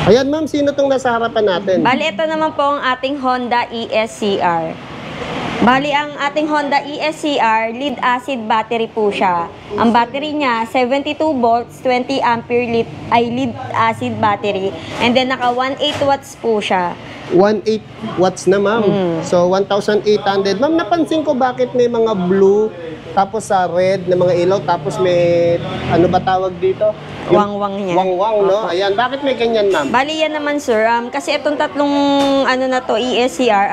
Ayan ma'am, sino tong nasa harapan natin? Bali, ito naman po ang ating Honda ESCR. Bali, ang ating Honda ESCR, lead acid battery po siya. Ang battery niya, 72 volts, 20 ampere lead acid battery. And then, naka 1.8 watts po siya. 1.8 watts na ma'am. So 1,800. Ma'am, napansin ko bakit may mga blue, tapos sa red na mga ilaw, tapos may, ano ba tawag dito? Wang-wang niya. Wang-wang, no? Ayan, bakit may ganyan ma'am? Bali yan naman sir, kasi itong tatlong ano na to, ESCR,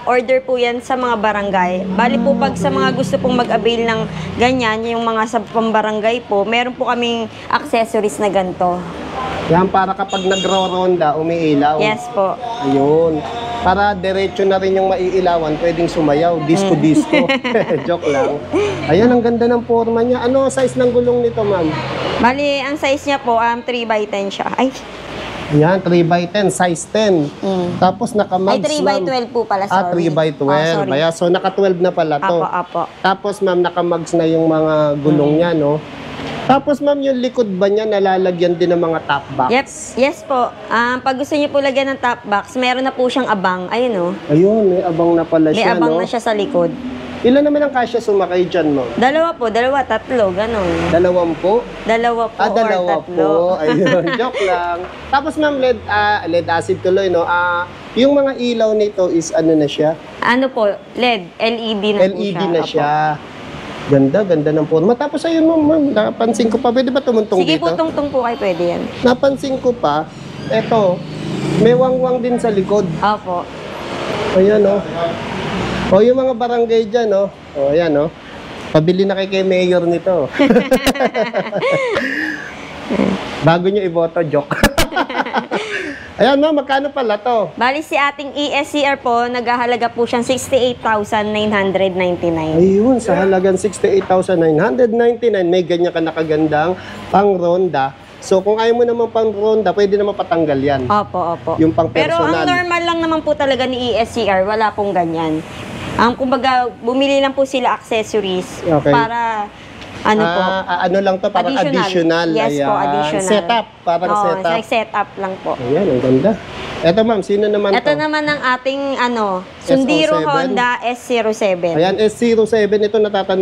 order po yan sa mga barangay. Bali po pag sa mga gusto pong mag-avail ng ganyan, yung mga sa pambarangay po, meron po kaming accessories na ganito. Yan, para kapag nagro-ronda, umiilaw. Yes po. Ayun. Para diretso na rin yung maiilawan, pwedeng sumayaw, disco-disco. Joke lang. Ayan, ang ganda ng forma niya. Ano size ng gulong nito, ma'am? Bali, ang size niya po, 3x10 siya. Ay, Ayan, 3x10, size 10. Tapos naka-mags ay 3x12 po pala, sorry. 3x12. Sorry. Ayan, so naka-12 na pala to. Apo. Tapos ma'am, naka-mags na yung mga gulong niya, no? Tapos ma'am, yung likod ba niya nalalagyan din ng mga top box? Yep, yes po. Pag gusto niyo po lagyan ng top box, meron na po siyang abang. Ayun oh. Ayun, may abang na pala May siya, abang no? na siya sa likod. Ilan naman ang kasya sumakay dyan, ma'am? Dalawa po, tatlo, ganun. 20? Dalawa po or Dalawa tatlo. po. Ayun, joke lang. Tapos ma'am, lead acid tuloy, no? Yung mga ilaw nito is ano na siya? Ano po, LED na po siya. LED na Opo. siya. Ganda ng forma. Tapos ayun ma'am, napansin ko pa, pwede ba tumuntong Sige dito? po, tungtong po kayo, pwede yan. Napansin ko pa, eto, may wangwang din sa likod. Opo. Ayan, oh. O, yung mga barangay dyan, oh. O, ayan, oh. Pabili na kay mayor nito. Bago nyo iboto, joke. Ayan, ma'am, magkano pala to? Bali si ating ESCR po, naghahalaga po siyang 68,999. Ayun, sa halagang 68,999, may ganyan ka nakagandang pang-ronda. So, kung ayaw mo naman pang-ronda, pwede naman patanggal yan. Opo. Yung Pero pang-personal. ang normal lang naman po talaga ni ESCR, wala pong ganyan. Kumbaga, bumili lang po sila accessories Okay. para ano po. Ano lang to, parang additional. Yes po, additional. Setup, parang setup. Like setup lang po. Ayan, ang ganda. Eto ma'am, sino naman Ito to? naman ang ating Sundiro SO7. Honda S07. Ayan, S07, ito natatanda